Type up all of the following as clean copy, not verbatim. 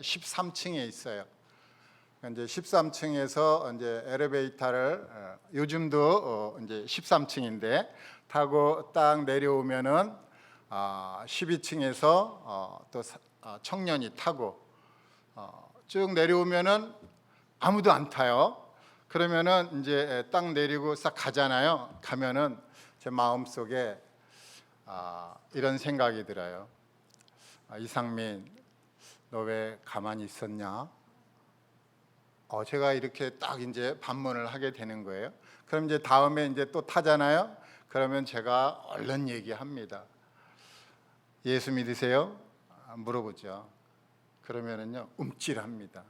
13층에 있어요. 이제 13층에서 이제 엘리베이터를 요즘도 이제 13층인데 타고 딱 내려오면은 12층에서 또 청년이 타고 쭉 내려오면은 아무도 안 타요. 그러면은 이제 딱 내리고 싹 가잖아요. 가면은 제 마음속에 이런 생각이 들어요. 이상민, 너 왜 가만히 있었냐? 제가 이렇게 딱 이제 반문을 하게 되는 거예요. 그럼 이제 다음에 이제 또 타잖아요. 그러면 제가 얼른 얘기합니다. 예수 믿으세요? 물어보죠. 그러면은요, 움찔합니다.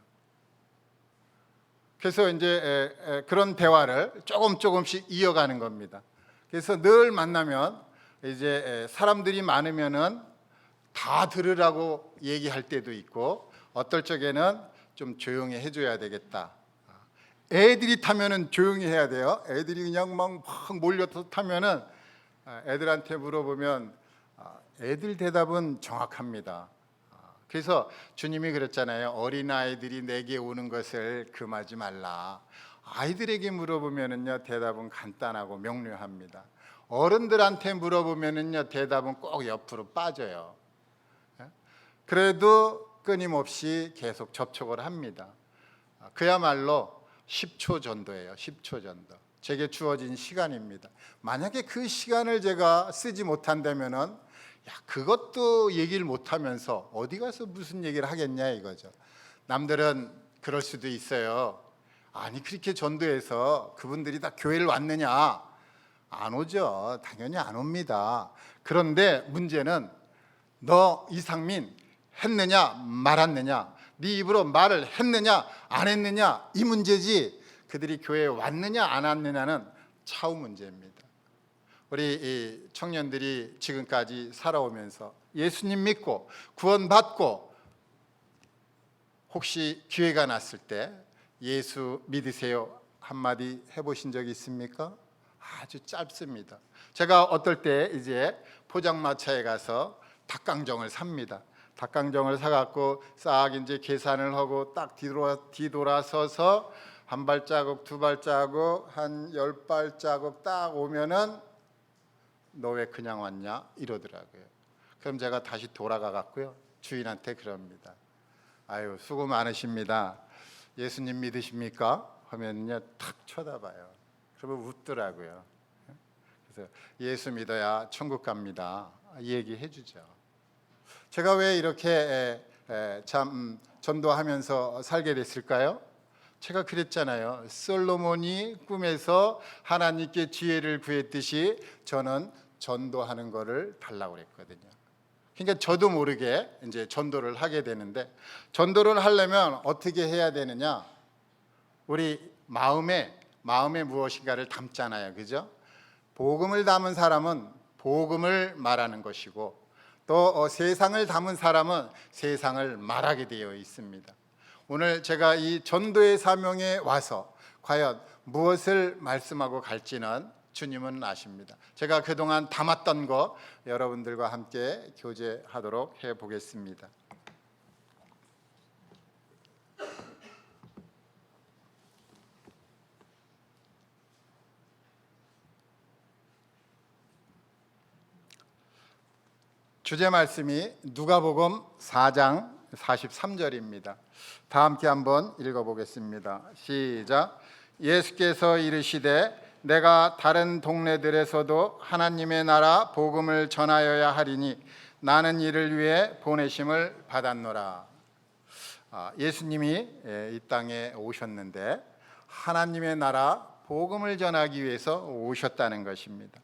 그래서 이제 그런 대화를 조금씩 이어가는 겁니다. 그래서 늘 만나면 이제 사람들이 많으면은 다 들으라고 얘기할 때도 있고, 어떨 적에는 좀 조용히 해줘야 되겠다. 애들이 타면은 조용히 해야 돼요. 애들이 그냥 막 몰려서 타면은 애들한테 물어보면 애들 대답은 정확합니다. 그래서 주님이 그랬잖아요. 어린아이들이 내게 오는 것을 금하지 말라. 아이들에게 물어보면은요, 대답은 간단하고 명료합니다. 어른들한테 물어보면은요, 대답은 꼭 옆으로 빠져요. 그래도 끊임없이 계속 접촉을 합니다. 그야말로 10초 전도예요. 10초 전도. 제게 주어진 시간입니다. 만약에 그 시간을 제가 쓰지 못한다면은 그것도 얘기를 못하면서 어디 가서 무슨 얘기를 하겠냐 이거죠. 남들은 그럴 수도 있어요. 아니 그렇게 전도해서 그분들이 다 교회를 왔느냐? 안 오죠. 당연히 안 옵니다. 그런데 문제는 너 이상민 했느냐 말았느냐, 네 입으로 말을 했느냐 안 했느냐 이 문제지, 그들이 교회에 왔느냐 안 왔느냐는 차후 문제입니다. 우리 이 청년들이 지금까지 살아오면서 예수님 믿고 구원받고 혹시 기회가 났을 때 예수 믿으세요 한마디 해보신 적이 있습니까? 아주 짧습니다. 제가 어떨 때 이제 포장마차에 가서 닭강정을 삽니다. 닭강정을 사갖고 싹 이제 계산을 하고 딱 뒤돌아서서 한 발자국 두 발자국 한 10발자국 딱 오면은 너 왜 그냥 왔냐 이러더라고요. 그럼 제가 다시 돌아가 갖고요, 주인한테 그럽니다. 아유 수고 많으십니다. 예수님 믿으십니까? 하면요 탁 쳐다봐요. 그러면 웃더라고요. 그래서 예수 믿어야 천국 갑니다 얘기해 주죠. 제가 왜 이렇게 참 전도하면서 살게 됐을까요? 제가 그랬잖아요. 솔로몬이 꿈에서 하나님께 지혜를 구했듯이 저는 전도하는 거를 달라고 그랬거든요. 그러니까 저도 모르게 이제 전도를 하게 되는데, 전도를 하려면 어떻게 해야 되느냐? 우리 마음에 무엇인가를 담잖아요. 그죠? 복음을 담은 사람은 복음을 말하는 것이고, 또 세상을 담은 사람은 세상을 말하게 되어 있습니다. 오늘 제가 이 전도의 사명에 와서 과연 무엇을 말씀하고 갈지는 주님은 아십니다. 제가 그동안 담았던 거 여러분들과 함께 교제하도록 해보겠습니다. 주제 말씀이 누가복음 4장 43절입니다. 다 함께 한번 읽어보겠습니다. 시작. 예수께서 이르시되 내가 다른 동네들에서도 하나님의 나라 복음을 전하여야 하리니 나는 이를 위해 보내심을 받았노라. 예수님이 이 땅에 오셨는데 하나님의 나라 복음을 전하기 위해서 오셨다는 것입니다.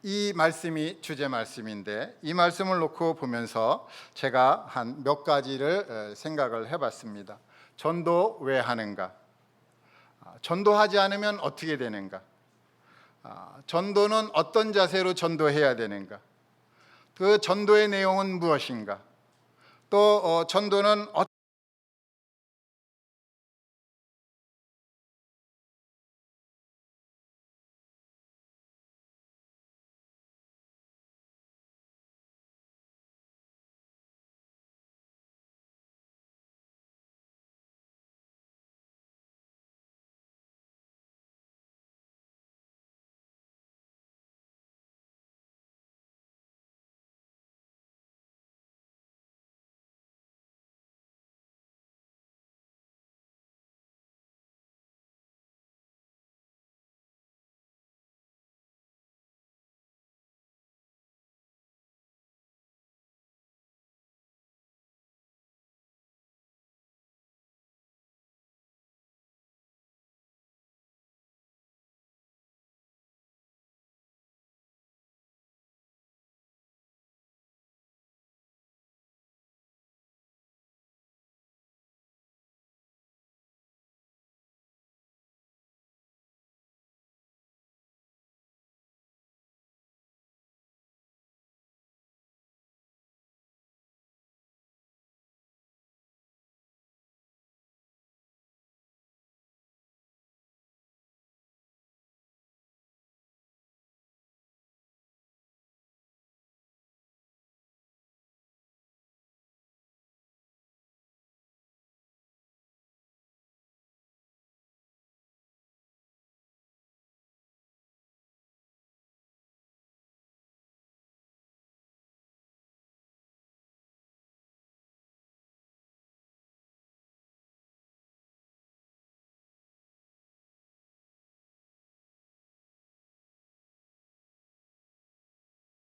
이 말씀이 주제 말씀인데, 이 말씀을 놓고 보면서 제가 한 몇 가지를 생각을 해봤습니다. 전도 왜 하는가? 전도하지 않으면 어떻게 되는가? 전도는 어떤 자세로 전도해야 되는가? 그 전도의 내용은 무엇인가? 또 전도는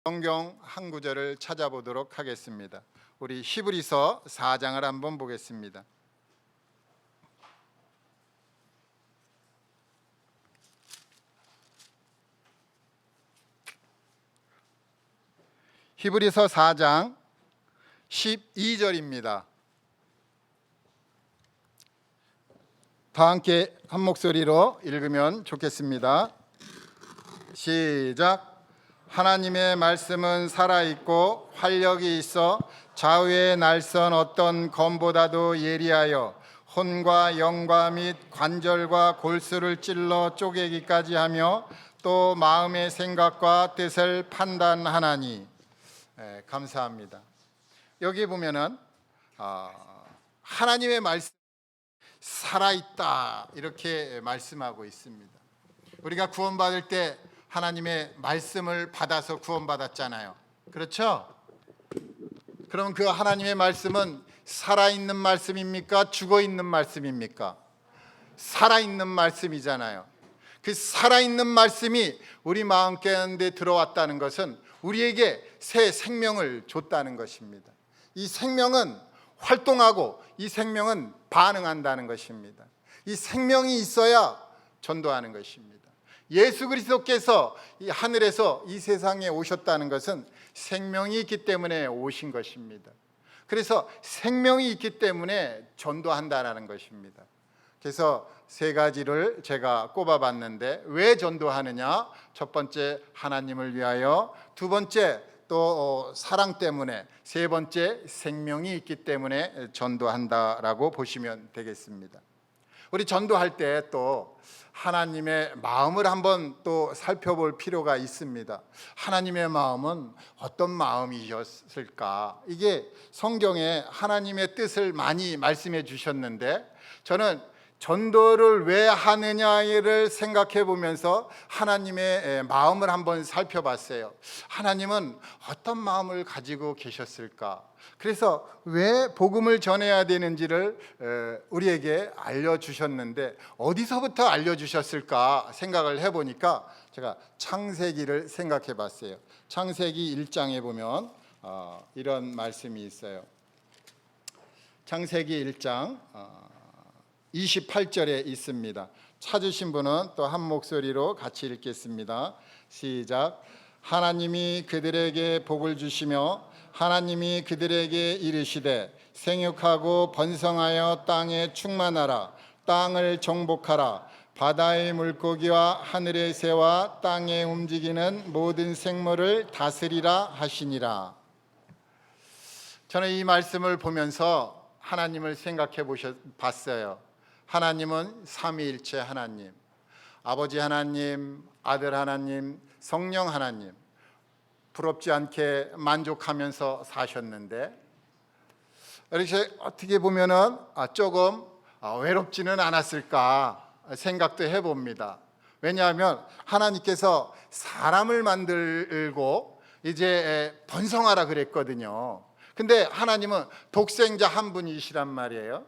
성경 한 구절을 찾아보도록 하겠습니다. 우리 히브리서 4장을 한번 보겠습니다. 히브리서 4장 12절입니다. 다 함께 한 목소리로 읽으면 좋겠습니다. 시작. 하나님의 말씀은 살아있고 활력이 있어 좌우의 날선 어떤 검보다도 예리하여 혼과 영과 및 관절과 골수를 찔러 쪼개기까지 하며 또 마음의 생각과 뜻을 판단하나니. 감사합니다. 여기 보면은 하나님의 말씀 살아있다 이렇게 말씀하고 있습니다. 우리가 구원받을 때 하나님의 말씀을 받아서 구원받았잖아요. 그렇죠? 그럼 그 하나님의 말씀은 살아있는 말씀입니까? 죽어있는 말씀입니까? 살아있는 말씀이잖아요. 그 살아있는 말씀이 우리 마음 가운데 들어왔다는 것은 우리에게 새 생명을 줬다는 것입니다. 이 생명은 활동하고 이 생명은 반응한다는 것입니다. 이 생명이 있어야 전도하는 것입니다. 예수 그리스도께서 이 하늘에서 이 세상에 오셨다는 것은 생명이 있기 때문에 오신 것입니다. 그래서 생명이 있기 때문에 전도한다는 것입니다. 그래서 세 가지를 제가 꼽아봤는데 왜 전도하느냐? 첫 번째 하나님을 위하여, 두 번째 또 사랑 때문에, 세 번째 생명이 있기 때문에 전도한다라고 보시면 되겠습니다. 우리 전도할 때 또 하나님의 마음을 한번 또 살펴볼 필요가 있습니다. 하나님의 마음은 어떤 마음이셨을까? 이게 성경에 하나님의 뜻을 많이 말씀해 주셨는데 저는 전도를 왜 하느냐를 생각해 보면서 하나님의 마음을 한번 살펴봤어요. 하나님은 어떤 마음을 가지고 계셨을까? 그래서 왜 복음을 전해야 되는지를 우리에게 알려주셨는데 어디서부터 알려주셨을까 생각을 해보니까 제가 창세기를 생각해 봤어요. 창세기 1장에 보면 이런 말씀이 있어요. 창세기 1장 28절에 있습니다. 찾으신 분은 또 한 목소리로 같이 읽겠습니다. 시작. 하나님이 그들에게 복을 주시며 하나님이 그들에게 이르시되 생육하고 번성하여 땅에 충만하라. 땅을 정복하라. 바다의 물고기와 하늘의 새와 땅에 움직이는 모든 생물을 다스리라 하시니라. 저는 이 말씀을 보면서 하나님을 생각해 봤어요. 하나님은 삼위일체 하나님, 아버지 하나님, 아들 하나님, 성령 하나님, 부럽지 않게 만족하면서 사셨는데 이렇게 어떻게 보면은 조금 외롭지는 않았을까 생각도 해봅니다. 왜냐하면 하나님께서 사람을 만들고 이제 번성하라 그랬거든요. 근데 하나님은 독생자 한 분이시란 말이에요.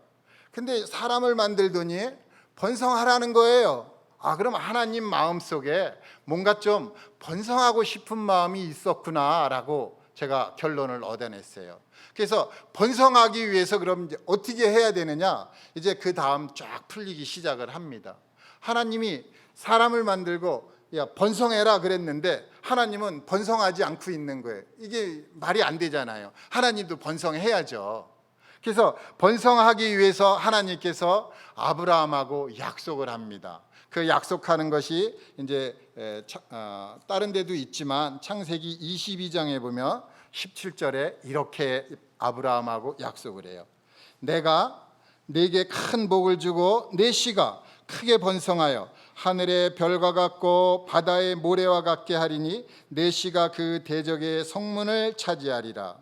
근데 사람을 만들더니 번성하라는 거예요. 그럼 하나님 마음속에 뭔가 좀 번성하고 싶은 마음이 있었구나라고 제가 결론을 얻어냈어요. 그래서 번성하기 위해서 그럼 이제 어떻게 해야 되느냐? 이제 그 다음 쫙 풀리기 시작을 합니다. 하나님이 사람을 만들고 야 번성해라 그랬는데 하나님은 번성하지 않고 있는 거예요. 이게 말이 안 되잖아요. 하나님도 번성해야죠. 그래서 번성하기 위해서 하나님께서 아브라함하고 약속을 합니다. 그 약속하는 것이 이제 다른 데도 있지만 창세기 22장에 보면 17절에 이렇게 아브라함하고 약속을 해요. 내가 네게 큰 복을 주고 네 씨가 크게 번성하여 하늘의 별과 같고 바다의 모래와 같게 하리니 네 씨가 그 대적의 성문을 차지하리라.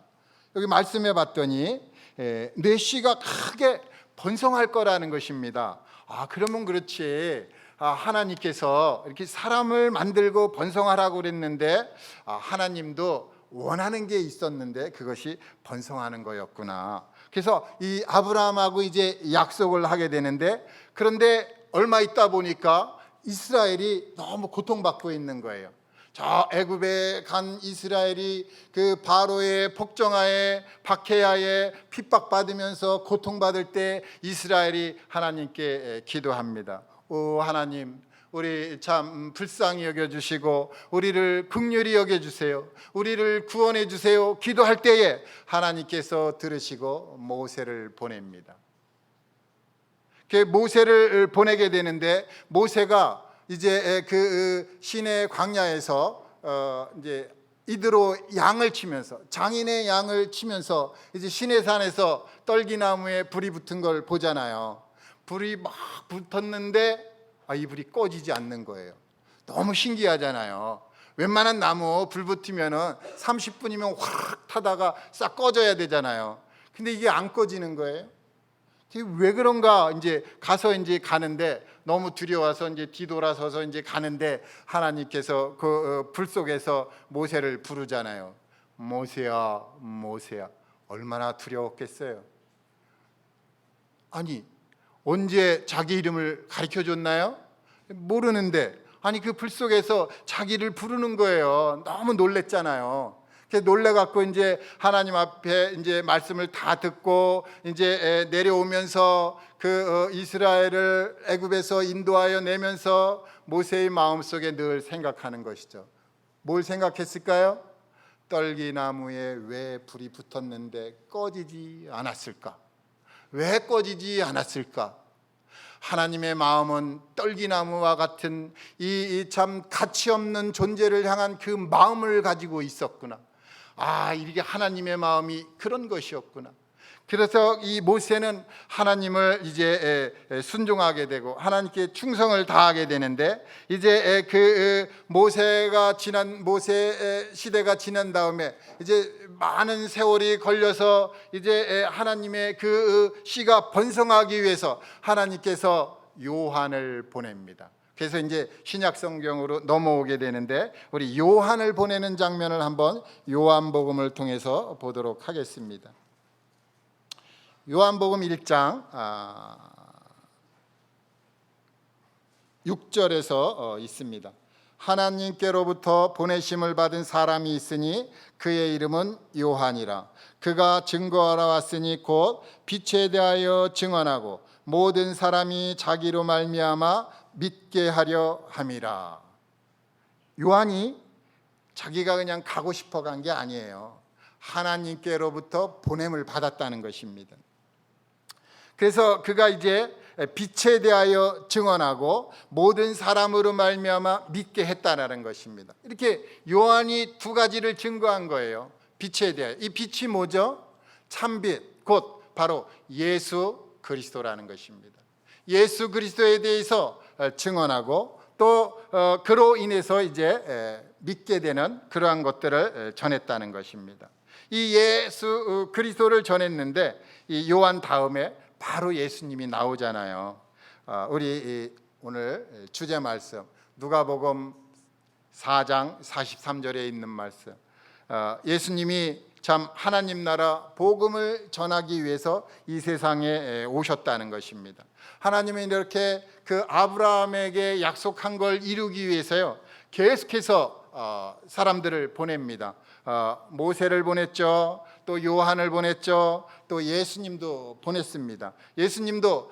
여기 말씀해 봤더니 네 씨가 크게 번성할 거라는 것입니다. 그러면 그렇지. 하나님께서 이렇게 사람을 만들고 번성하라고 그랬는데 하나님도 원하는 게 있었는데 그것이 번성하는 거였구나. 그래서 이 아브라함하고 이제 약속을 하게 되는데 그런데 얼마 있다 보니까 이스라엘이 너무 고통받고 있는 거예요. 저 애굽에 간 이스라엘이 그 바로의 복종하에 박해하에 핍박받으면서 고통받을 때 이스라엘이 하나님께 기도합니다. 오 하나님, 우리 참 불쌍히 여겨주시고 우리를 긍휼히 여겨주세요. 우리를 구원해 주세요. 기도할 때에 하나님께서 들으시고 모세를 보냅니다. 그 모세를 보내게 되는데, 모세가 이제 그 시내 광야에서 이제 이드로 양을 치면서, 장인의 양을 치면서 이제 시내산에서 떨기나무에 불이 붙은 걸 보잖아요. 불이 막 붙었는데 이 불이 꺼지지 않는 거예요. 너무 신기하잖아요. 웬만한 나무 불 붙으면은 30분이면 확 타다가 싹 꺼져야 되잖아요. 근데 이게 안 꺼지는 거예요. 왜 그런가 이제 가서 이제 가는데, 너무 두려워서 이제 뒤돌아서서 이제 가는데 하나님께서 그 불 속에서 모세를 부르잖아요. 모세야, 모세야. 얼마나 두려웠겠어요. 아니, 언제 자기 이름을 가르쳐 줬나요? 모르는데, 아니 그 불 속에서 자기를 부르는 거예요. 너무 놀랬잖아요. 그래서 놀래갖고 이제 하나님 앞에 이제 말씀을 다 듣고 이제 내려오면서 그 이스라엘을 애굽에서 인도하여 내면서 모세의 마음속에 늘 생각하는 것이죠. 뭘 생각했을까요? 떨기나무에 왜 불이 붙었는데 꺼지지 않았을까? 왜 꺼지지 않았을까? 하나님의 마음은 떨기나무와 같은 이 참 가치 없는 존재를 향한 그 마음을 가지고 있었구나. 이게 하나님의 마음이 그런 것이었구나. 그래서 이 모세는 하나님을 이제 순종하게 되고 하나님께 충성을 다하게 되는데, 이제 그 모세의 시대가 지난 다음에 이제 많은 세월이 걸려서 이제 하나님의 그 씨가 번성하기 위해서 하나님께서 요한을 보냅니다. 그래서 이제 신약 성경으로 넘어오게 되는데, 우리 요한을 보내는 장면을 한번 요한복음을 통해서 보도록 하겠습니다. 요한복음 1장 6절에서 있습니다. 하나님께로부터 보내심을 받은 사람이 있으니 그의 이름은 요한이라. 그가 증거하러 왔으니 곧 빛에 대하여 증언하고 모든 사람이 자기로 말미암아 믿게 하려 함이라. 요한이 자기가 그냥 가고 싶어 간 게 아니에요. 하나님께로부터 보냄을 받았다는 것입니다. 그래서 그가 이제 빛에 대하여 증언하고 모든 사람으로 말미암아 믿게 했다라는 것입니다. 이렇게 요한이 두 가지를 증거한 거예요. 빛에 대하여. 이 빛이 뭐죠? 참빛, 곧 바로 예수 그리스도라는 것입니다. 예수 그리스도에 대해서 증언하고 또 그로 인해서 이제 믿게 되는 그러한 것들을 전했다는 것입니다. 이 예수 그리스도를 전했는데, 이 요한 다음에 바로 예수님이 나오잖아요. 우리 오늘 주제 말씀 누가복음 4장 43절에 있는 말씀, 예수님이 참 하나님 나라 복음을 전하기 위해서 이 세상에 오셨다는 것입니다. 하나님이 이렇게 그 아브라함에게 약속한 걸 이루기 위해서요, 계속해서 사람들을 보냅니다. 모세를 보냈죠. 또 요한을 보냈죠. 또 예수님도 보냈습니다. 예수님도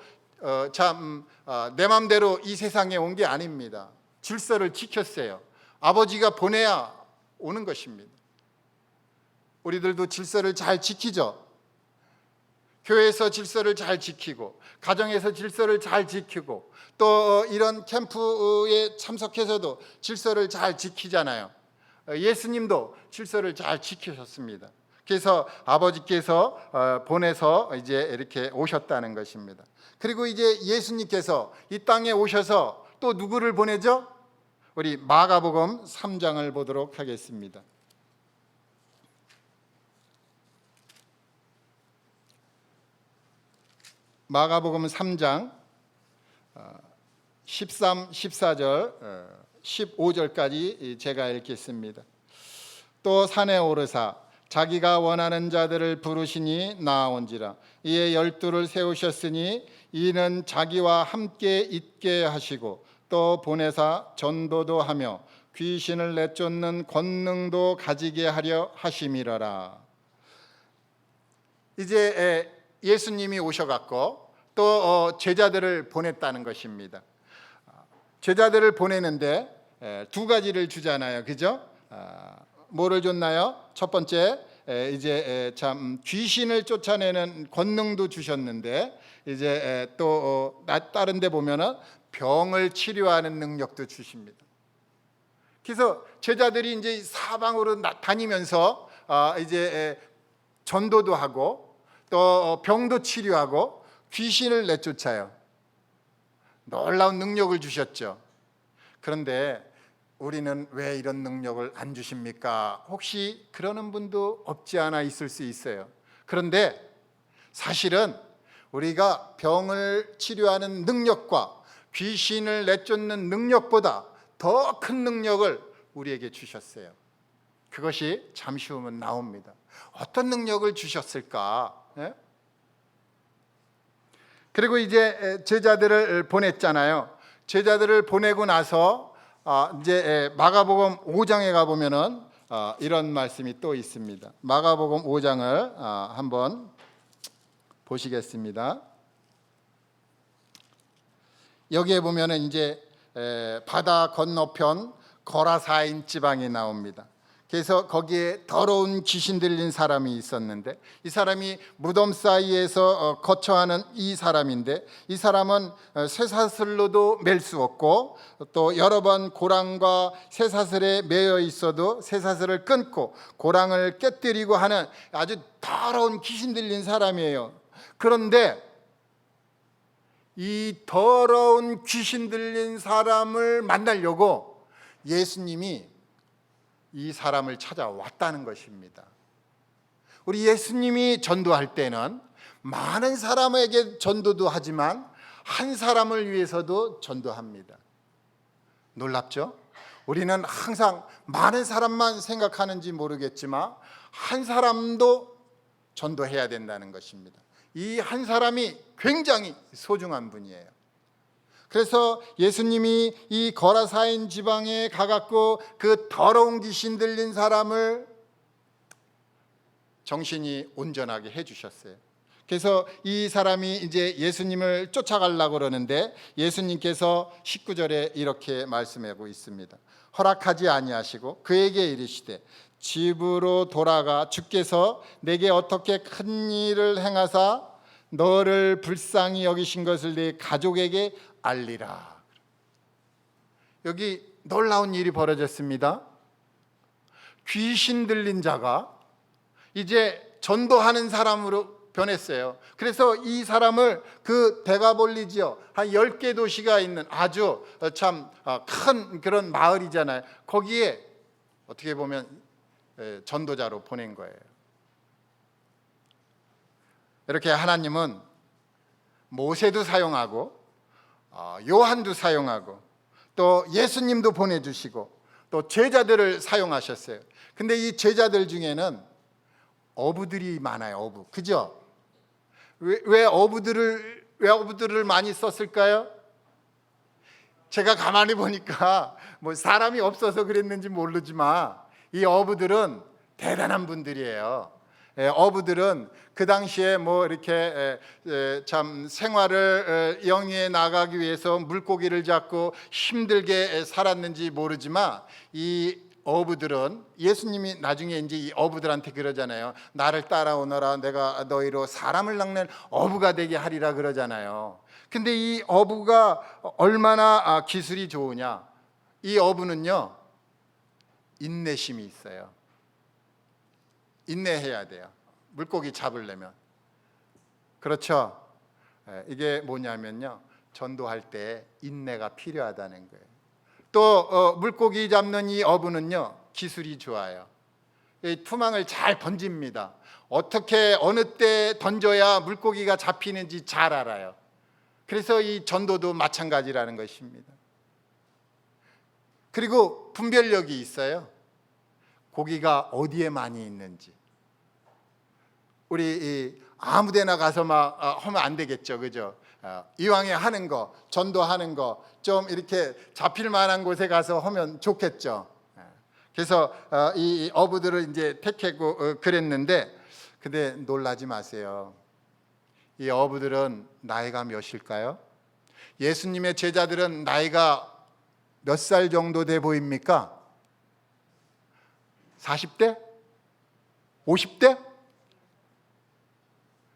내 맘대로 이 세상에 온 게 아닙니다. 질서를 지켰어요. 아버지가 보내야 오는 것입니다. 우리들도 질서를 잘 지키죠. 교회에서 질서를 잘 지키고, 가정에서 질서를 잘 지키고, 또 이런 캠프에 참석해서도 질서를 잘 지키잖아요. 예수님도 질서를 잘 지키셨습니다. 그래서 아버지께서 보내서 이제 이렇게 오셨다는 것입니다. 그리고 이제 예수님께서 이 땅에 오셔서 또 누구를 보내죠? 우리 마가복음 3장을 보도록 하겠습니다. 마가복음 3장 13, 14절, 15절까지 제가 읽겠습니다. 또 산에 오르사 자기가 원하는 자들을 부르시니 나아온지라. 이에 12를 세우셨으니 이는 자기와 함께 있게 하시고 또 보내사 전도도 하며 귀신을 내쫓는 권능도 가지게 하려 하심이러라. 이제 예수님이 오셔갖고 또 제자들을 보냈다는 것입니다. 제자들을 보내는데 두 가지를 주잖아요, 그죠? 뭐를 줬나요? 첫 번째, 이제 참 귀신을 쫓아내는 권능도 주셨는데, 이제 또 다른 데 보면은 병을 치료하는 능력도 주십니다. 그래서 제자들이 이제 사방으로 다니면서 이제 전도도 하고 또 병도 치료하고 귀신을 내쫓아요. 놀라운 능력을 주셨죠. 그런데 우리는 왜 이런 능력을 안 주십니까? 혹시 그러는 분도 없지 않아 있을 수 있어요. 그런데 사실은 우리가 병을 치료하는 능력과 귀신을 내쫓는 능력보다 더 큰 능력을 우리에게 주셨어요. 그것이 잠시 후면 나옵니다. 어떤 능력을 주셨을까? 예? 그리고 이제 제자들을 보냈잖아요. 제자들을 보내고 나서 이제 마가복음 5장에 가 보면은 이런 말씀이 또 있습니다. 마가복음 5장을 한번 보시겠습니다. 여기에 보면은 이제 바다 건너편 거라사인 지방이 나옵니다. 그래서 거기에 더러운 귀신 들린 사람이 있었는데, 이 사람이 무덤 사이에서 거처하는 이 사람인데, 이 사람은 쇠사슬로도 맬 수 없고 또 여러 번 고랑과 쇠사슬에 매여 있어도 쇠사슬을 끊고 고랑을 깨뜨리고 하는 아주 더러운 귀신 들린 사람이에요. 그런데 이 더러운 귀신 들린 사람을 만나려고 예수님이 이 사람을 찾아왔다는 것입니다. 우리 예수님이 전도할 때는 많은 사람에게 전도도 하지만 한 사람을 위해서도 전도합니다. 놀랍죠? 우리는 항상 많은 사람만 생각하는지 모르겠지만 한 사람도 전도해야 된다는 것입니다. 이 한 사람이 굉장히 소중한 분이에요. 그래서 예수님이 이 거라사인 지방에 가갖고 그 더러운 귀신 들린 사람을 정신이 온전하게 해주셨어요. 그래서 이 사람이 이제 예수님을 쫓아가려고 그러는데 예수님께서 19절에 이렇게 말씀하고 있습니다. 허락하지 아니하시고 그에게 이르시되 집으로 돌아가 주께서 내게 어떻게 큰 일을 행하사 너를 불쌍히 여기신 것을 네 가족에게 알리라. 여기 놀라운 일이 벌어졌습니다. 귀신 들린 자가 이제 전도하는 사람으로 변했어요. 그래서 이 사람을 그 데가볼리지요, 한 10개 도시가 있는 아주 참 큰 그런 마을이잖아요. 거기에 어떻게 보면 전도자로 보낸 거예요. 이렇게 하나님은 모세도 사용하고 요한도 사용하고 또 예수님도 보내주시고 또 제자들을 사용하셨어요. 근데 이 제자들 중에는 어부들이 많아요. 어부, 그죠? 왜 어부들을 많이 썼을까요? 제가 가만히 보니까 뭐 사람이 없어서 그랬는지 모르지만 이 어부들은 대단한 분들이에요. 어부들은 그 당시에 뭐 이렇게 참 생활을 영위해 나가기 위해서 물고기를 잡고 힘들게 살았는지 모르지만 이 어부들은 예수님이 나중에 이제 이 어부들한테 그러잖아요. 나를 따라오너라, 내가 너희로 사람을 낚는 어부가 되게 하리라 그러잖아요. 근데 이 어부가 얼마나 기술이 좋으냐? 이 어부는요, 인내심이 있어요. 인내해야 돼요. 물고기 잡으려면. 그렇죠? 이게 뭐냐면요, 전도할 때 인내가 필요하다는 거예요. 또 물고기 잡는 이 어부는요, 기술이 좋아요. 이 투망을 잘 던집니다. 어떻게 어느 때 던져야 물고기가 잡히는지 잘 알아요. 그래서 이 전도도 마찬가지라는 것입니다. 그리고 분별력이 있어요. 고기가 어디에 많이 있는지. 우리 아무데나 가서 막 하면 안 되겠죠, 그죠? 이왕에 하는 거, 전도하는 거 좀 이렇게 잡힐 만한 곳에 가서 하면 좋겠죠. 그래서 이 어부들을 이제 택하고 그랬는데, 근데 놀라지 마세요. 이 어부들은 나이가 몇일까요? 예수님의 제자들은 나이가 몇 살 정도 돼 보입니까? 40대? 50대?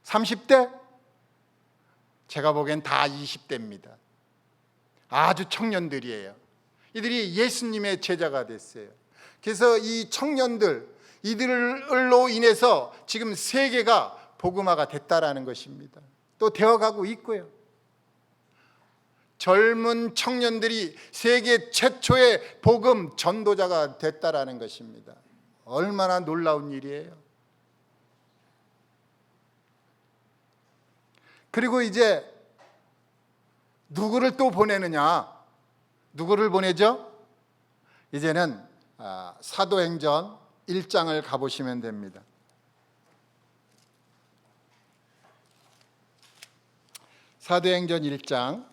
30대? 제가 보기엔 다 20대입니다. 아주 청년들이에요. 이들이 예수님의 제자가 됐어요. 그래서 이 청년들, 이들로 인해서 지금 세계가 복음화가 됐다라는 것입니다. 또 되어가고 있고요. 젊은 청년들이 세계 최초의 복음 전도자가 됐다라는 것입니다. 얼마나 놀라운 일이에요. 그리고 이제 누구를 또 보내느냐? 누구를 보내죠? 이제는 사도행전 1장을 가보시면 됩니다. 사도행전 1장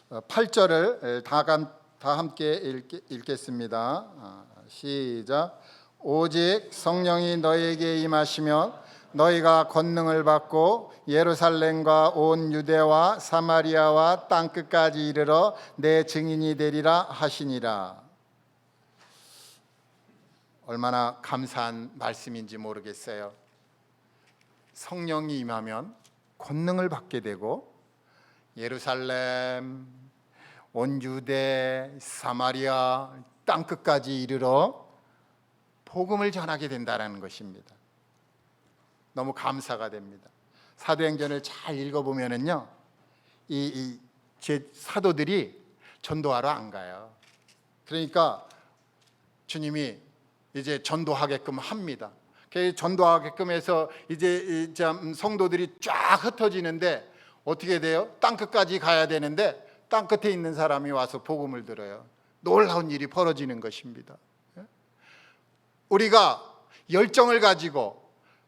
8절을 다 함께 읽겠습니다. 시작. 오직 성령이 너희에게 임하시면 너희가 권능을 받고 예루살렘과 온 유대와 사마리아와 땅끝까지 이르러 내 증인이 되리라 하시니라. 얼마나 감사한 말씀인지 모르겠어요. 성령이 임하면 권능을 받게 되고 예루살렘, 온 유대, 사마리아, 땅끝까지 이르러 복음을 전하게 된다는 것입니다. 너무 감사가 됩니다. 사도행전을 잘 읽어보면은요, 이 사도들이 전도하러 안 가요. 그러니까 주님이 이제 전도하게끔 합니다. 전도하게끔 해서 이제 성도들이 쫙 흩어지는데 어떻게 돼요? 땅끝까지 가야 되는데 땅끝에 있는 사람이 와서 복음을 들어요. 놀라운 일이 벌어지는 것입니다. 우리가 열정을 가지고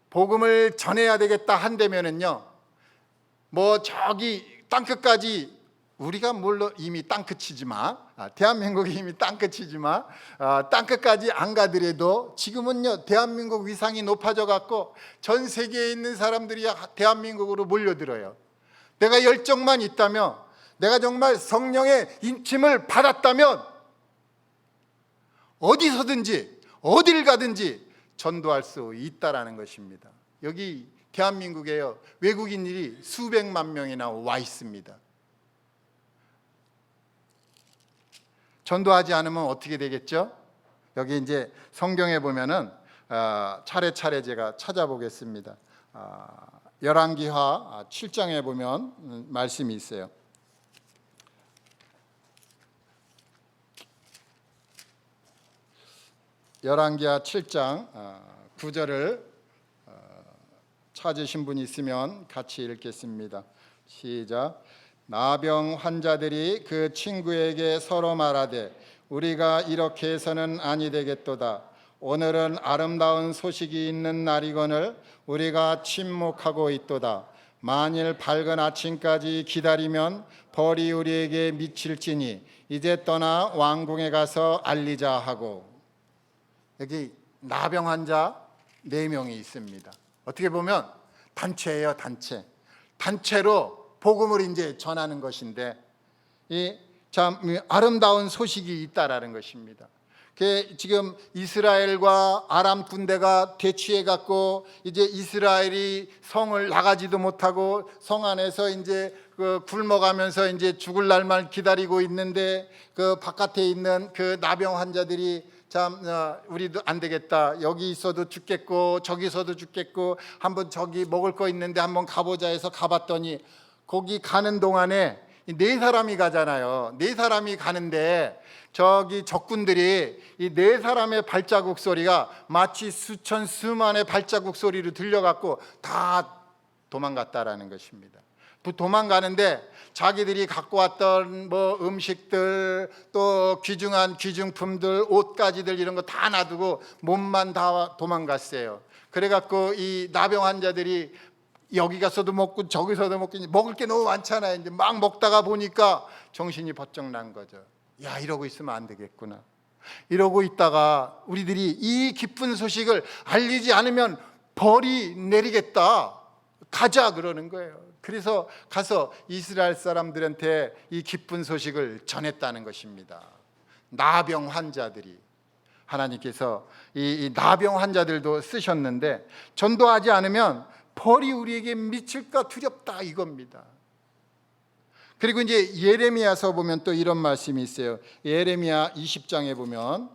복음을 전해야 되겠다 한다면은요, 뭐 저기 땅끝까지, 우리가 물론 이미 땅끝이지만, 대한민국이 이미 땅끝이지만 땅끝까지 안 가더라도 지금은요 대한민국 위상이 높아져 갖고 전 세계에 있는 사람들이 대한민국으로 몰려들어요. 내가 열정만 있다면, 내가 정말 성령의 인침을 받았다면 어디서든지 어딜 가든지 전도할 수 있다라는 것입니다. 여기 대한민국에요, 외국인들이 수백만 명이나 와 있습니다. 전도하지 않으면 어떻게 되겠죠? 여기 이제 성경에 보면은 차례차례 제가 찾아보겠습니다. 열왕기하 7장에 보면 말씀이 있어요. 열왕기하 7장 9절을 찾으신 분이 있으면 같이 읽겠습니다. 시작. 나병 환자들이 그 친구에게 서로 말하되 우리가 이렇게 해서는 아니 되겠도다. 오늘은 아름다운 소식이 있는 날이거늘 우리가 침묵하고 있도다. 만일 밝은 아침까지 기다리면 벌이 우리에게 미칠지니 이제 떠나 왕궁에 가서 알리자 하고. 여기 나병 환자 4명이 있습니다. 어떻게 보면 단체예요, 단체. 단체로 복음을 이제 전하는 것인데, 이 참 아름다운 소식이 있다라는 것입니다. 지금 이스라엘과 아람 군대가 대치해 갖고 이제 이스라엘이 성을 나가지도 못하고 성 안에서 이제 굶어가면서 이제 죽을 날만 기다리고 있는데, 그 바깥에 있는 그 나병 환자들이 참 우리도 안 되겠다, 여기 있어도 죽겠고 저기 있어도 죽겠고 한번 저기 먹을 거 있는데 한번 가보자 해서 가봤더니, 거기 가는 동안에 4사람이 가잖아요. 4사람이 가는데 저기 적군들이 이 4사람의 발자국 소리가 마치 수천 수만의 발자국 소리로 들려갖고 다 도망갔다라는 것입니다. 도망가는데 자기들이 갖고 왔던 뭐 음식들, 또 귀중한 귀중품들, 옷가지들 이런 거 다 놔두고 몸만 다 도망갔어요. 그래갖고 이 나병 환자들이 여기 가서도 먹고 저기서도 먹고 먹을 게 너무 많잖아요. 이제 막 먹다가 보니까 정신이 번쩍 난 거죠. 야, 이러고 있으면 안 되겠구나. 이러고 있다가 우리들이 이 기쁜 소식을 알리지 않으면 벌이 내리겠다. 가자 그러는 거예요. 그래서 가서 이스라엘 사람들한테 이 기쁜 소식을 전했다는 것입니다. 나병 환자들이, 하나님께서 이 나병 환자들도 쓰셨는데 전도하지 않으면 벌이 우리에게 미칠까 두렵다 이겁니다. 그리고 이제 예레미야서 보면 또 이런 말씀이 있어요. 예레미야 20장에 보면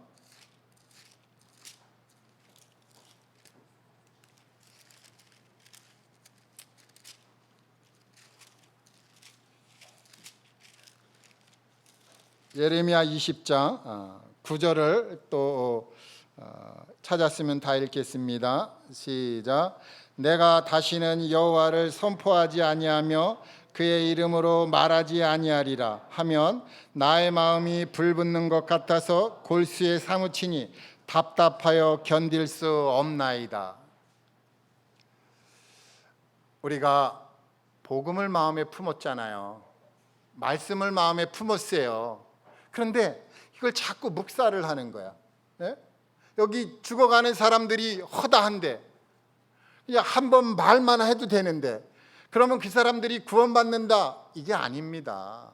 예레미야 20장 9절을 또 찾았으면 다 읽겠습니다. 시작. 내가 다시는 여호와를 선포하지 아니하며 그의 이름으로 말하지 아니하리라 하면 나의 마음이 불붙는 것 같아서 골수에 사무치니 답답하여 견딜 수 없나이다. 우리가 복음을 마음에 품었잖아요. 말씀을 마음에 품었어요. 그런데 이걸 자꾸 묵살을 하는 거야. 예? 여기 죽어가는 사람들이 허다한데 그냥 한 번 말만 해도 되는데 그러면 그 사람들이 구원받는다? 이게 아닙니다.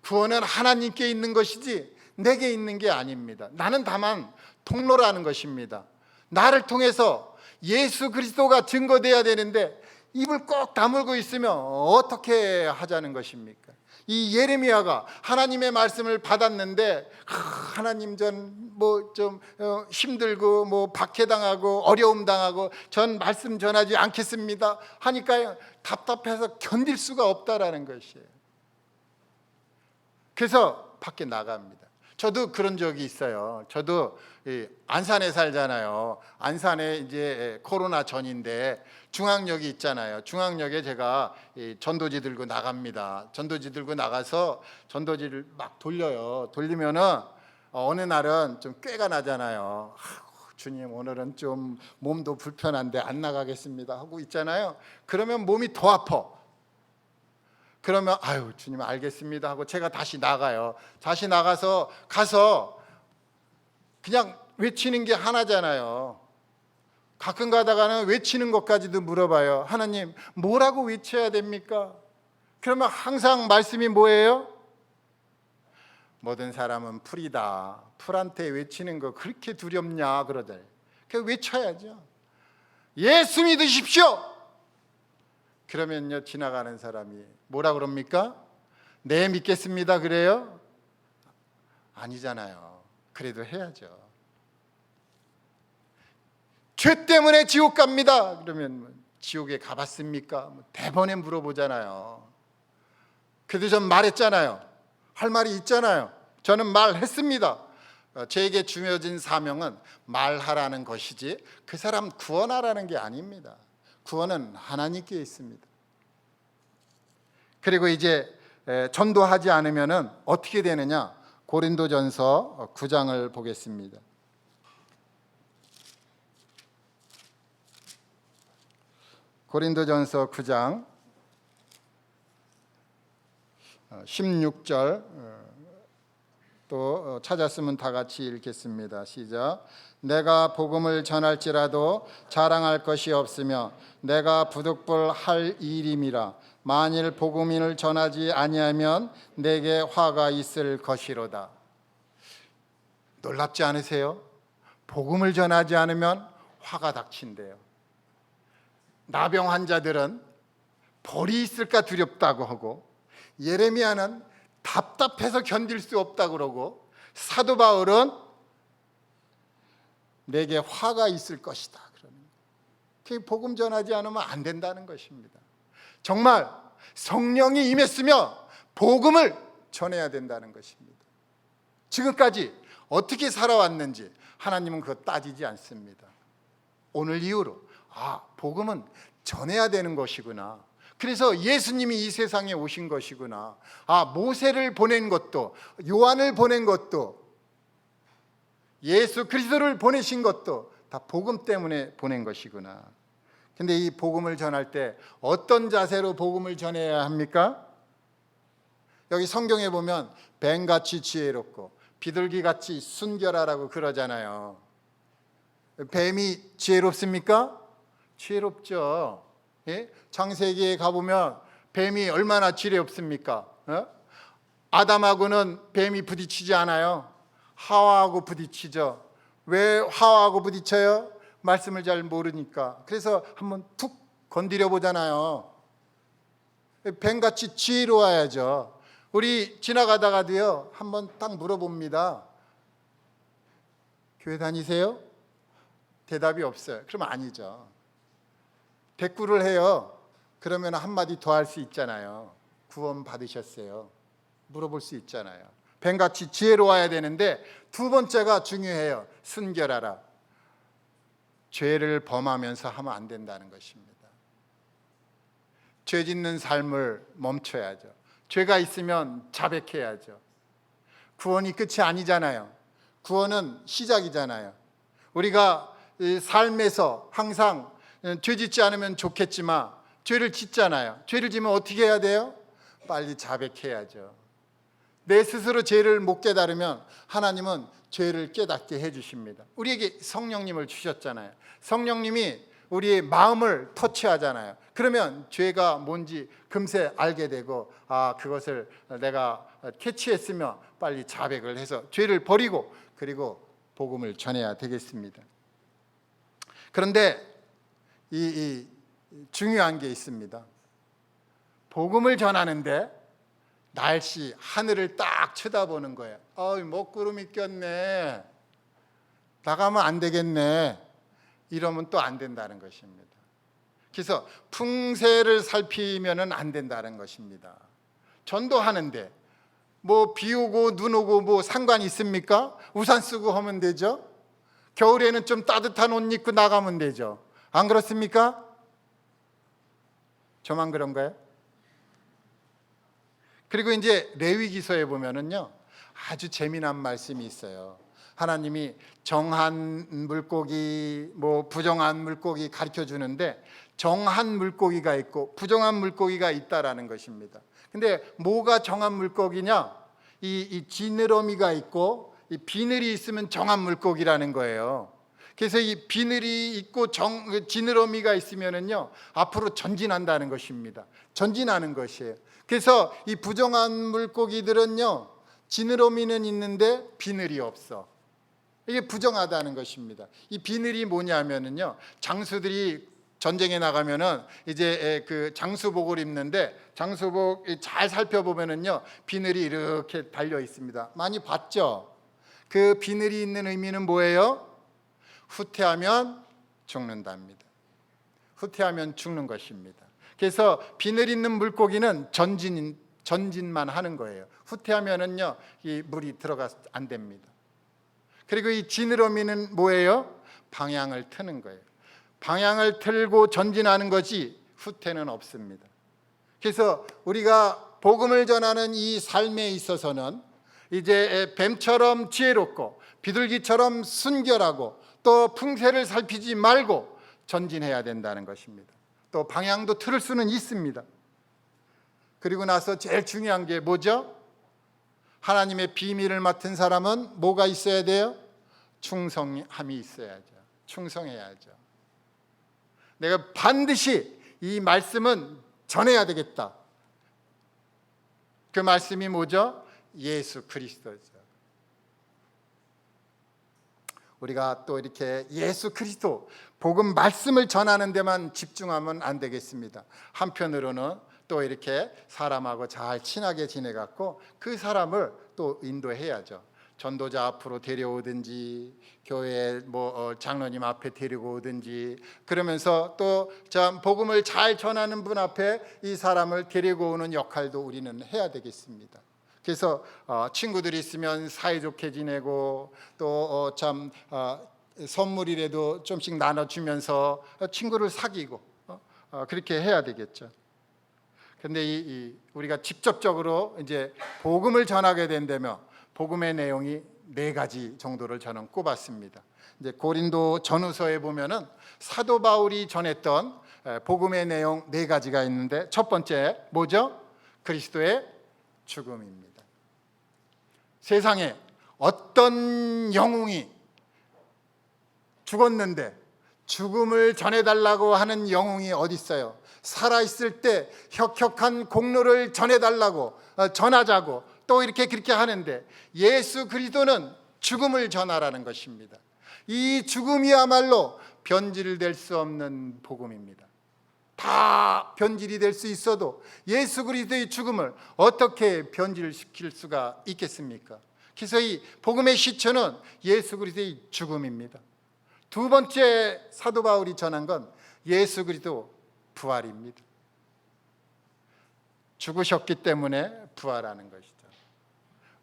구원은 하나님께 있는 것이지 내게 있는 게 아닙니다. 나는 다만 통로라는 것입니다. 나를 통해서 예수 그리스도가 증거돼야 되는데 입을 꼭 다물고 있으면 어떻게 하자는 것입니까? 이 예레미야가 하나님의 말씀을 받았는데 하나님 전 뭐 좀 힘들고 뭐 박해당하고 어려움 당하고 전 말씀 전하지 않겠습니다 하니까 답답해서 견딜 수가 없다라는 것이에요. 그래서 밖에 나갑니다. 저도 그런 적이 있어요. 저도 안산에 살잖아요. 안산에 이제 코로나 전인데 중앙역이 있잖아요. 중앙역에 제가 전도지 들고 나갑니다. 전도지 들고 나가서 전도지를 막 돌려요. 돌리면은 어느 날은 좀 꾀가 나잖아요. 주님 오늘은 좀 몸도 불편한데 안 나가겠습니다 하고 있잖아요. 그러면 몸이 더 아파. 그러면 아유 주님 알겠습니다 하고 제가 다시 나가요. 다시 나가서 그냥 외치는 게 하나잖아요. 가끔 가다가는 외치는 것까지도 물어봐요. 하나님 뭐라고 외쳐야 됩니까? 그러면 항상 말씀이 뭐예요? 모든 사람은 풀이다. 풀한테 외치는 거 그렇게 두렵냐 그러더래. 그래서 외쳐야죠. 예수 믿으십시오. 그러면요 지나가는 사람이 뭐라 그럽니까? 네 믿겠습니다 그래요? 아니잖아요. 그래도 해야죠. 죄 때문에 지옥 갑니다. 그러면 지옥에 가봤습니까? 대번에 물어보잖아요. 그래도 전 말했잖아요. 할 말이 있잖아요. 저는 말했습니다. 저에게 주어진 사명은 말하라는 것이지 그 사람 구원하라는 게 아닙니다. 구원은 하나님께 있습니다. 그리고 이제 전도하지 않으면 어떻게 되느냐? 고린도전서 9장을 보겠습니다. 고린도전서 9장 16절 또 찾았으면 다 같이 읽겠습니다. 시작. 내가 복음을 전할지라도 자랑할 것이 없으며 내가 부득불 할 일임이라. 만일 복음을 전하지 아니하면 내게 화가 있을 것이로다. 놀랍지 않으세요? 복음을 전하지 않으면 화가 닥친대요. 나병 환자들은 벌이 있을까 두렵다고 하고 예레미야는 답답해서 견딜 수 없다고 그러고 사도 바울은 내게 화가 있을 것이다 그러는 거예요. 복음 전하지 않으면 안 된다는 것입니다. 정말 성령이 임했으며 복음을 전해야 된다는 것입니다. 지금까지 어떻게 살아왔는지 하나님은 그거 따지지 않습니다. 오늘 이후로 복음은 전해야 되는 것이구나. 그래서 예수님이 이 세상에 오신 것이구나. 모세를 보낸 것도 요한을 보낸 것도 예수 그리스도를 보내신 것도 다 복음 때문에 보낸 것이구나. 근데 이 복음을 전할 때 어떤 자세로 복음을 전해야 합니까? 여기 성경에 보면 뱀같이 지혜롭고 비둘기같이 순결하라고 그러잖아요. 뱀이 지혜롭습니까? 지혜롭죠. 예? 창세기에 가보면 뱀이 얼마나 지혜롭습니까? 아담하고는 뱀이 부딪히지 않아요. 하와하고 부딪히죠. 왜 하와하고 부딪혀요? 말씀을 잘 모르니까. 그래서 한번 툭 건드려 보잖아요. 뱀같이 지혜로워야죠. 우리 지나가다가도요, 한번 딱 물어봅니다. 교회 다니세요? 대답이 없어요. 그러면 아니죠. 대꾸를 해요. 그러면 한마디 더 할 수 있잖아요. 구원 받으셨어요. 물어볼 수 있잖아요. 뱀같이 지혜로워야 되는데 두 번째가 중요해요. 순결하라. 죄를 범하면서 하면 안 된다는 것입니다. 죄 짓는 삶을 멈춰야죠. 죄가 있으면 자백해야죠. 구원이 끝이 아니잖아요. 구원은 시작이잖아요. 우리가 삶에서 항상 죄 짓지 않으면 좋겠지만 죄를 짓잖아요. 죄를 지면 어떻게 해야 돼요? 빨리 자백해야죠. 내 스스로 죄를 못 깨달으면 하나님은 죄를 깨닫게 해주십니다. 우리에게 성령님을 주셨잖아요. 성령님이 우리의 마음을 터치하잖아요. 그러면 죄가 뭔지 금세 알게 되고, 그것을 내가 캐치했으면 빨리 자백을 해서 죄를 버리고 그리고 복음을 전해야 되겠습니다. 그런데 이 중요한 게 있습니다. 복음을 전하는데 날씨, 하늘을 딱 쳐다보는 거예요. 먹구름이 꼈네. 나가면 안 되겠네. 이러면 또 안 된다는 것입니다. 그래서 풍세를 살피면은 안 된다는 것입니다. 전도하는데 뭐 비 오고 눈 오고 뭐 상관 있습니까? 우산 쓰고 하면 되죠. 겨울에는 좀 따뜻한 옷 입고 나가면 되죠. 안 그렇습니까? 저만 그런가요? 그리고 이제 레위기서에 보면은요, 아주 재미난 말씀이 있어요. 하나님이 정한 물고기, 뭐 부정한 물고기 가르쳐 주는데 정한 물고기가 있고 부정한 물고기가 있다라는 것입니다. 근데 뭐가 정한 물고기냐? 이 지느러미가 있고 이 비늘이 있으면 정한 물고기라는 거예요. 그래서 이 비늘이 있고 지느러미가 있으면은요, 앞으로 전진한다는 것입니다. 전진하는 것이에요. 그래서 이 부정한 물고기들은요, 지느러미는 있는데 비늘이 없어. 이게 부정하다는 것입니다. 이 비늘이 뭐냐면은요, 장수들이 전쟁에 나가면은 이제 그 장수복을 입는데 장수복 잘 살펴보면은요, 비늘이 이렇게 달려 있습니다. 많이 봤죠? 그 비늘이 있는 의미는 뭐예요? 후퇴하면 죽는답니다. 후퇴하면 죽는 것입니다. 그래서 비늘 있는 물고기는 전진만 하는 거예요. 후퇴하면은요, 이 물이 들어가 안 됩니다. 그리고 이 지느러미는 뭐예요? 방향을 트는 거예요. 방향을 틀고 전진하는 거지 후퇴는 없습니다. 그래서 우리가 복음을 전하는 이 삶에 있어서는 이제 뱀처럼 지혜롭고 비둘기처럼 순결하고 또 풍세를 살피지 말고 전진해야 된다는 것입니다. 또 방향도 틀을 수는 있습니다. 그리고 나서 제일 중요한 게 뭐죠? 하나님의 비밀을 맡은 사람은 뭐가 있어야 돼요? 충성함이 있어야죠. 충성해야죠. 내가 반드시 이 말씀은 전해야 되겠다. 그 말씀이 뭐죠? 예수 그리스도죠. 우리가 또 이렇게 예수 그리스도 복음 말씀을 전하는 데만 집중하면 안 되겠습니다. 한편으로는 또 이렇게 사람하고 잘 친하게 지내갖고 그 사람을 또 인도해야죠. 전도자 앞으로 데려오든지 교회 장로님 앞에 데리고 오든지 그러면서 또 복음을 잘 전하는 분 앞에 이 사람을 데리고 오는 역할도 우리는 해야 되겠습니다. 그래서 친구들이 있으면 사이좋게 지내고 또 선물이라도 좀씩 나눠주면서 친구를 사귀고 그렇게 해야 되겠죠. 근데 우리가 직접적으로 이제 복음을 전하게 된다면 복음의 내용이 4가지 정도를 저는 꼽았습니다. 이제 고린도 전후서에 보면은 사도 바울이 전했던 복음의 내용 네 가지가 있는데 첫 번째 뭐죠? 그리스도의 죽음입니다. 세상에 어떤 영웅이 죽었는데 죽음을 전해달라고 하는 영웅이 어디 있어요? 살아있을 때 혁혁한 공로를 전해달라고 전하자고 또 이렇게 그렇게 하는데 예수 그리스도는 죽음을 전하라는 것입니다. 이 죽음이야말로 변질될 수 없는 복음입니다. 다 변질이 될 수 있어도 예수 그리스도의 죽음을 어떻게 변질시킬 수가 있겠습니까? 그래서 이 복음의 시초는 예수 그리스도의 죽음입니다. 두 번째 사도 바울이 전한 건 예수 그리스도 부활입니다. 죽으셨기 때문에 부활하는 것이죠.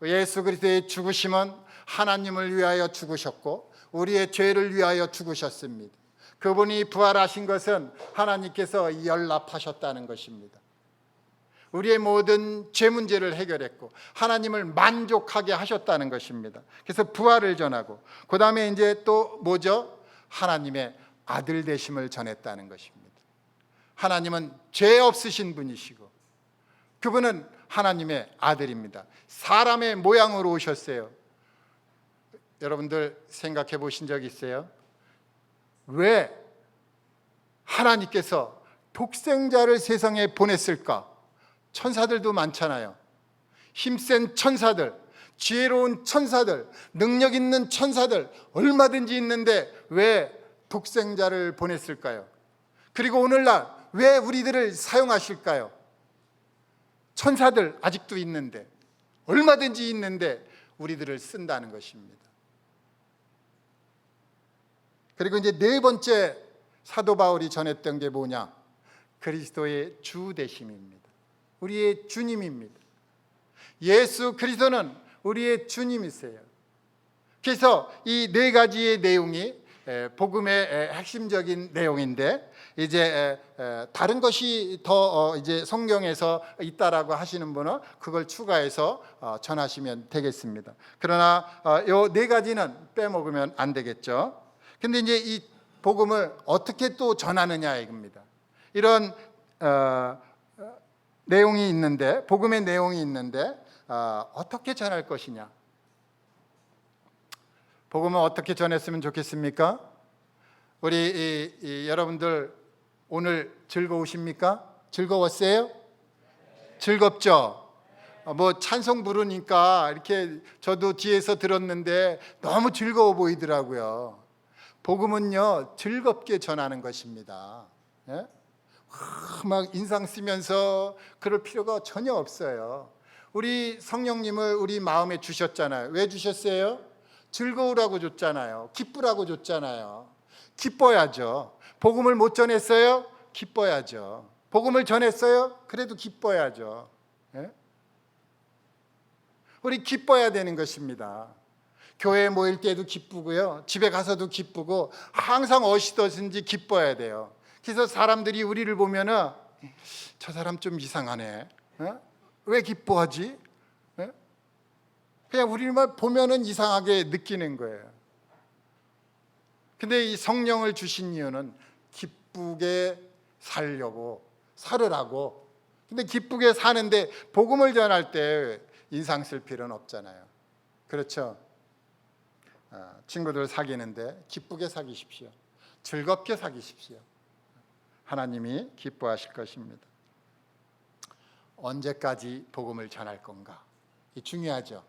예수 그리스도의 죽으심은 하나님을 위하여 죽으셨고 우리의 죄를 위하여 죽으셨습니다. 그분이 부활하신 것은 하나님께서 연락하셨다는 것입니다. 우리의 모든 죄 문제를 해결했고 하나님을 만족하게 하셨다는 것입니다. 그래서 부활을 전하고 그 다음에 이제 또 뭐죠? 하나님의 아들 되심을 전했다는 것입니다. 하나님은 죄 없으신 분이시고 그분은 하나님의 아들입니다. 사람의 모양으로 오셨어요. 여러분들 생각해 보신 적 있어요? 왜 하나님께서 독생자를 세상에 보냈을까? 천사들도 많잖아요. 힘센 천사들, 지혜로운 천사들, 능력 있는 천사들 얼마든지 있는데 왜 독생자를 보냈을까요? 그리고 오늘날 왜 우리들을 사용하실까요? 천사들 아직도 있는데 얼마든지 있는데 우리들을 쓴다는 것입니다. 그리고 이제 네 번째 사도 바울이 전했던 게 뭐냐? 그리스도의 주 되심입니다. 우리의 주님입니다. 예수 그리스도는 우리의 주님이세요. 그래서 이 네 가지의 내용이 복음의 핵심적인 내용인데 이제 다른 것이 더 이제 성경에서 있다라고 하시는 분은 그걸 추가해서 전하시면 되겠습니다. 그러나 요 네 가지는 빼먹으면 안 되겠죠. 근데 이제 이 복음을 어떻게 또 전하느냐 이겁니다. 이런 내용이 있는데 복음의 내용이 있는데 어떻게 전할 것이냐? 복음을 어떻게 전했으면 좋겠습니까? 우리 여러분들 오늘 즐거우십니까? 즐거웠어요? 즐겁죠? 뭐 찬송 부르니까 이렇게 저도 뒤에서 들었는데 너무 즐거워 보이더라고요. 복음은요 즐겁게 전하는 것입니다. 예? 막 인상 쓰면서 그럴 필요가 전혀 없어요. 우리 성령님을 우리 마음에 주셨잖아요. 왜 주셨어요? 즐거우라고 줬잖아요. 기쁘라고 줬잖아요. 기뻐야죠. 복음을 못 전했어요? 기뻐야죠. 복음을 전했어요? 그래도 기뻐야죠. 예? 우리 기뻐야 되는 것입니다. 교회에 모일 때도 기쁘고요. 집에 가서도 기쁘고 항상 어디서든지 기뻐야 돼요. 그래서 사람들이 우리를 보면은 저 사람 좀 이상하네. 어? 왜 기뻐하지? 어? 그냥 우리만 보면은 이상하게 느끼는 거예요. 근데 이 성령을 주신 이유는 기쁘게 살으라고. 근데 기쁘게 사는데 복음을 전할 때 인상 쓸 필요는 없잖아요. 그렇죠? 친구들 사귀는데 기쁘게 사귀십시오. 즐겁게 사귀십시오. 하나님이 기뻐하실 것입니다. 언제까지 복음을 전할 건가? 이 중요하죠.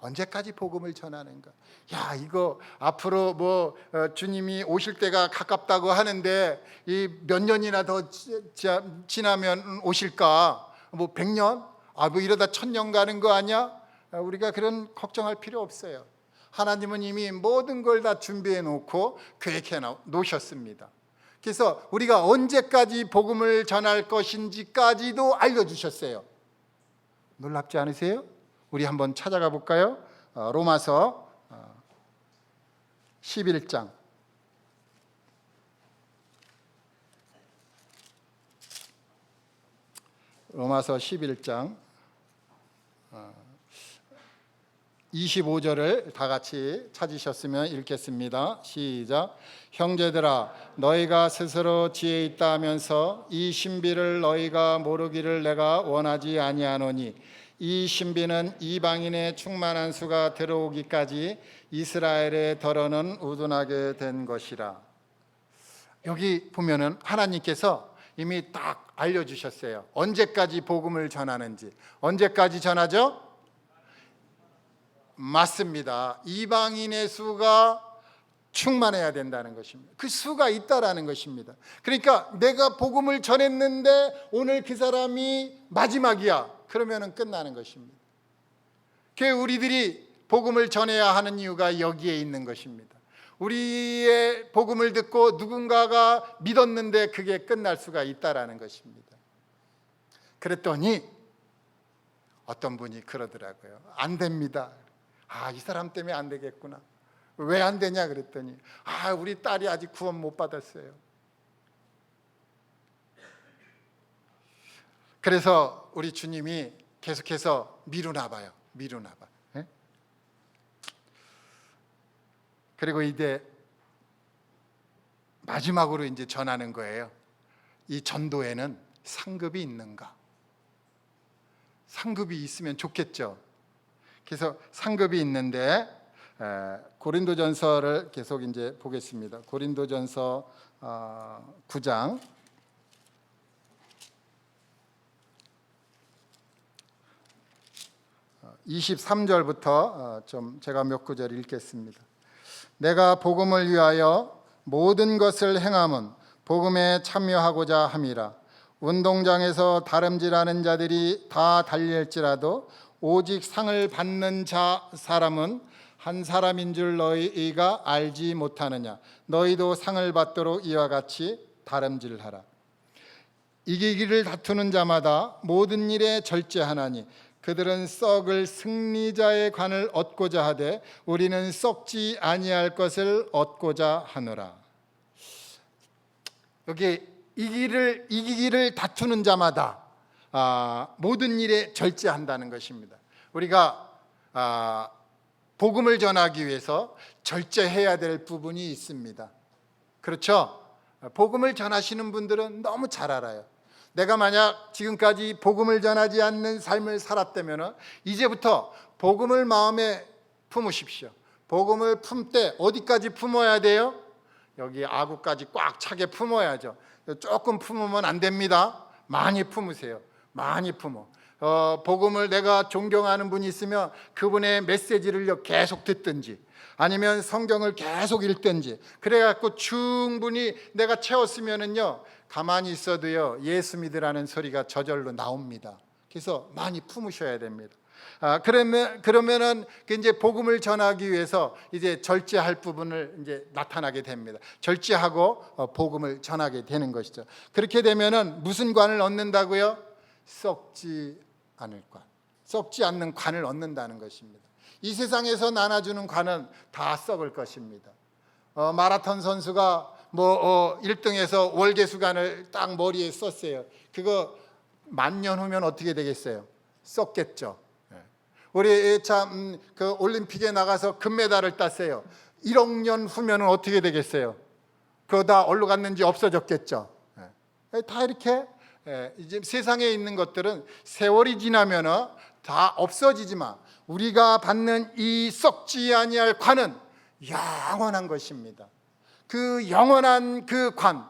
언제까지 복음을 전하는가? 야, 이거 앞으로 뭐 주님이 오실 때가 가깝다고 하는데 이 몇 년이나 더 지나면 오실까? 뭐 100년? 뭐 이러다 1000년 가는 거 아니야? 우리가 그런 걱정할 필요 없어요. 하나님은 이미 모든 걸 다 준비해 놓고 계획해 놓으셨습니다. 그래서 우리가 언제까지 복음을 전할 것인지까지도 알려주셨어요. 놀랍지 않으세요? 우리 한번 찾아가 볼까요? 로마서 11장. 로마서 11장 25절을 다 같이 찾으셨으면 읽겠습니다. 시작. 형제들아, 너희가 스스로 지혜 있다 하면서 이 신비를 너희가 모르기를 내가 원하지 아니하노니 이 신비는 이방인의 충만한 수가 들어오기까지 이스라엘의 더러는 우둔하게 된 것이라. 여기 보면은 하나님께서 이미 딱 알려주셨어요. 언제까지 복음을 전하는지. 언제까지 전하죠? 맞습니다. 이방인의 수가 충만해야 된다는 것입니다. 그 수가 있다라는 것입니다. 그러니까 내가 복음을 전했는데 오늘 그 사람이 마지막이야. 그러면은 끝나는 것입니다. 우리들이 복음을 전해야 하는 이유가 여기에 있는 것입니다. 우리의 복음을 듣고 누군가가 믿었는데 그게 끝날 수가 있다라는 것입니다. 그랬더니 어떤 분이 그러더라고요. 안 됩니다. 이 사람 때문에 안 되겠구나. 왜 안 되냐 그랬더니 우리 딸이 아직 구원 못 받았어요. 그래서 우리 주님이 계속해서 미루나 봐요. 미루나 봐. 네? 그리고 이제 마지막으로 이제 전하는 거예요. 이 전도에는 상급이 있는가? 상급이 있으면 좋겠죠. 그래서 상급이 있는데 고린도전서를 계속 이제 보겠습니다. 고린도전서 9장 23절부터 좀 제가 몇 구절 읽겠습니다. 내가 복음을 위하여 모든 것을 행함은 복음에 참여하고자 함이라. 운동장에서 다름질하는 자들이 다 달릴지라도 오직 상을 받는 사람은 한 사람인 줄 너희가 알지 못하느냐. 너희도 상을 받도록 이와 같이 다름질하라. 이기기를 다투는 자마다 모든 일에 절제하나니 그들은 썩을 승리자의 관을 얻고자 하되 우리는 썩지 아니할 것을 얻고자 하노라. 여기 이기기를 다투는 자마다 모든 일에 절제한다는 것입니다. 우리가 복음을 전하기 위해서 절제해야 될 부분이 있습니다. 그렇죠? 복음을 전하시는 분들은 너무 잘 알아요. 내가 만약 지금까지 복음을 전하지 않는 삶을 살았다면 이제부터 복음을 마음에 품으십시오. 복음을 품되 어디까지 품어야 돼요? 여기 아구까지 꽉 차게 품어야죠. 조금 품으면 안 됩니다. 많이 품으세요. 많이 품어. 복음을 내가 존경하는 분이 있으면 그분의 메시지를 계속 듣든지 아니면 성경을 계속 읽든지 그래갖고 충분히 내가 채웠으면은요 가만히 있어도요 예수 믿으라는 소리가 저절로 나옵니다. 그래서 많이 품으셔야 됩니다. 그러면은 이제 복음을 전하기 위해서 이제 절제할 부분을 이제 나타나게 됩니다. 절제하고 복음을 전하게 되는 것이죠. 그렇게 되면은 무슨 관을 얻는다고요? 썩지 않을 관, 썩지 않는 관을 얻는다는 것입니다. 이 세상에서 나눠주는 관은 다 썩을 것입니다. 마라톤 선수가 1등에서 월계수관을 딱 머리에 썼어요. 그거 10,000년 후면 어떻게 되겠어요? 썩겠죠. 우리 참 그 올림픽에 나가서 금메달을 땄어요. 1억 년 후면 어떻게 되겠어요? 그거 다 어디로 갔는지 없어졌겠죠. 다 이렇게 이제 세상에 있는 것들은 세월이 지나면 다 없어지지만 우리가 받는 이 썩지 아니할 관은 영원한 것입니다. 그 영원한 그 관,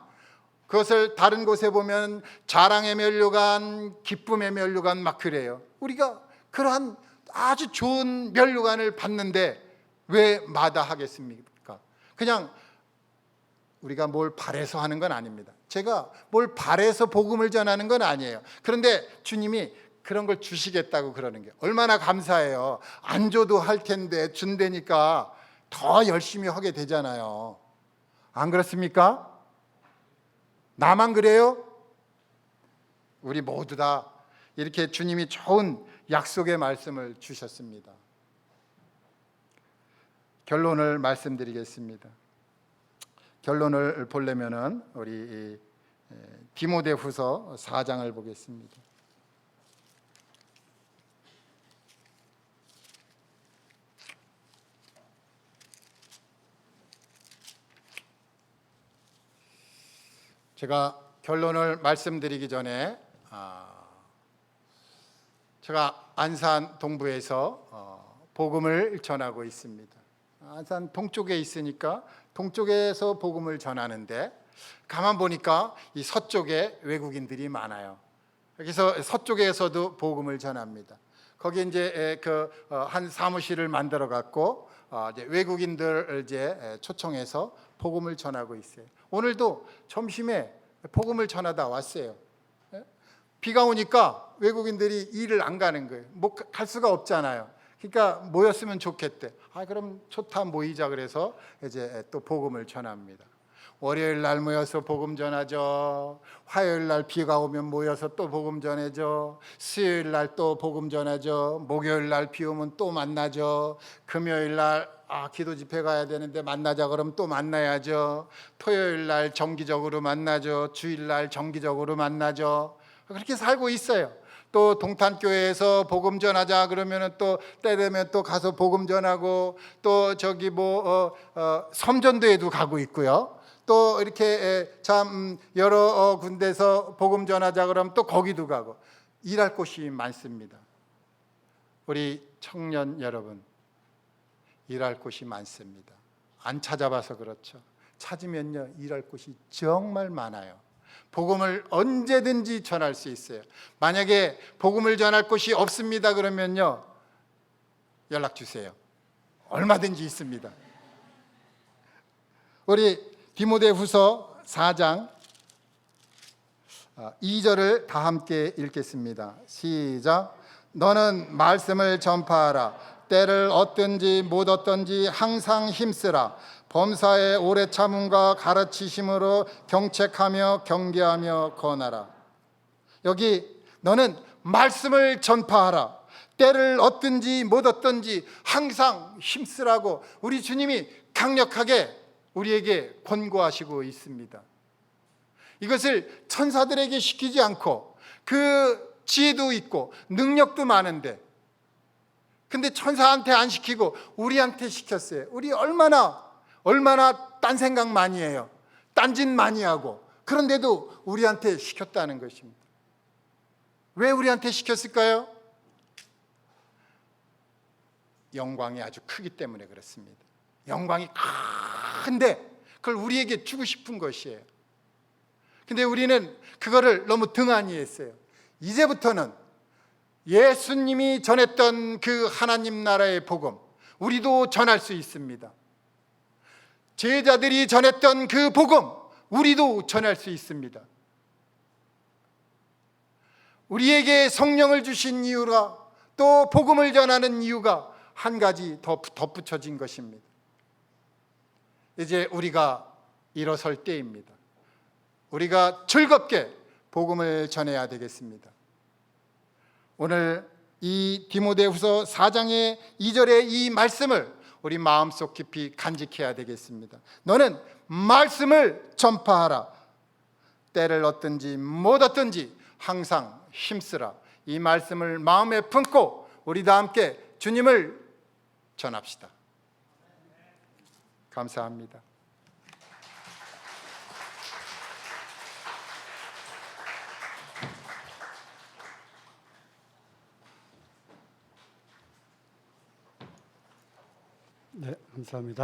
그것을 다른 곳에 보면 자랑의 면류관, 기쁨의 면류관 막 그래요. 우리가 그러한 아주 좋은 면류관을 받는데 왜 마다하겠습니까? 그냥 우리가 뭘 바래서 하는 건 아닙니다. 제가 뭘 바래서 복음을 전하는 건 아니에요. 그런데 주님이 그런 걸 주시겠다고 그러는 게 얼마나 감사해요. 안 줘도 할 텐데 준다니까 더 열심히 하게 되잖아요. 안 그렇습니까? 나만 그래요? 우리 모두 다 이렇게 주님이 좋은 약속의 말씀을 주셨습니다. 결론을 말씀드리겠습니다. 결론을 보려면은 우리 디모데후서 4장을 보겠습니다. 제가 결론을 말씀드리기 전에 제가 안산 동부에서 복음을 전하고 있습니다. 안산 동쪽에 있으니까 동쪽에서 복음을 전하는데 가만 보니까 이 서쪽에 외국인들이 많아요. 그래서 서쪽에서도 복음을 전합니다. 거기 이제 한 사무실을 만들어 갖고 이제 외국인들 이제 초청해서 복음을 전하고 있어요. 오늘도 점심에 복음을 전하다 왔어요. 비가 오니까 외국인들이 일을 안 가는 거예요. 뭐 갈 수가 없잖아요. 그러니까 모였으면 좋겠대. 그럼 좋다, 모이자. 그래서 이제 또 복음을 전합니다. 월요일 날 모여서 복음 전하죠. 화요일 날 비가 오면 모여서 또 복음 전하죠. 수요일 날 또 복음 전하죠. 목요일 날 비 오면 또 만나죠. 금요일 날 기도 집회 가야 되는데 만나자 그러면 또 만나야죠. 토요일 날 정기적으로 만나죠. 주일 날 정기적으로 만나죠. 그렇게 살고 있어요. 또 동탄교회에서 복음 전하자 그러면은 또 때 되면 또 가서 복음 전하고, 또 저기 섬전도에도 가고 있고요. 또 이렇게 참 여러 군데서 복음 전하자 그러면 또 거기도 가고, 일할 곳이 많습니다. 우리 청년 여러분, 일할 곳이 많습니다. 안 찾아봐서 그렇죠. 찾으면요, 일할 곳이 정말 많아요. 복음을 언제든지 전할 수 있어요. 만약에 복음을 전할 곳이 없습니다 그러면요, 연락 주세요. 얼마든지 있습니다. 우리 디모데후서 4장 2절을 다 함께 읽겠습니다. 시작. 너는 말씀을 전파하라. 때를 얻든지 못 얻든지 항상 힘쓰라. 범사에 오래 참음과 가르치심으로 경책하며 경계하며 권하라. 여기 너는 말씀을 전파하라. 때를 얻든지 못 얻든지 항상 힘쓰라고 우리 주님이 강력하게 우리에게 권고하시고 있습니다. 이것을 천사들에게 시키지 않고, 그 지혜도 있고 능력도 많은데, 근데 천사한테 안 시키고 우리한테 시켰어요. 우리 얼마나 딴 생각 많이 해요. 딴짓 많이 하고, 그런데도 우리한테 시켰다는 것입니다. 왜 우리한테 시켰을까요? 영광이 아주 크기 때문에 그렇습니다. 영광이 큰데 그걸 우리에게 주고 싶은 것이에요. 근데 우리는 그거를 너무 등한히 했어요. 이제부터는 예수님이 전했던 그 하나님 나라의 복음, 우리도 전할 수 있습니다. 제자들이 전했던 그 복음, 우리도 전할 수 있습니다. 우리에게 성령을 주신 이유가, 또 복음을 전하는 이유가 한 가지 더 덧붙여진 것입니다. 이제 우리가 일어설 때입니다. 우리가 즐겁게 복음을 전해야 되겠습니다. 오늘 이 디모데후서 4장의 2절의 이 말씀을 우리 마음속 깊이 간직해야 되겠습니다. 너는 말씀을 전파하라. 때를 얻든지 못 얻든지 항상 힘쓰라. 이 말씀을 마음에 품고 우리 다 함께 주님을 전합시다. 감사합니다. 네, 감사합니다.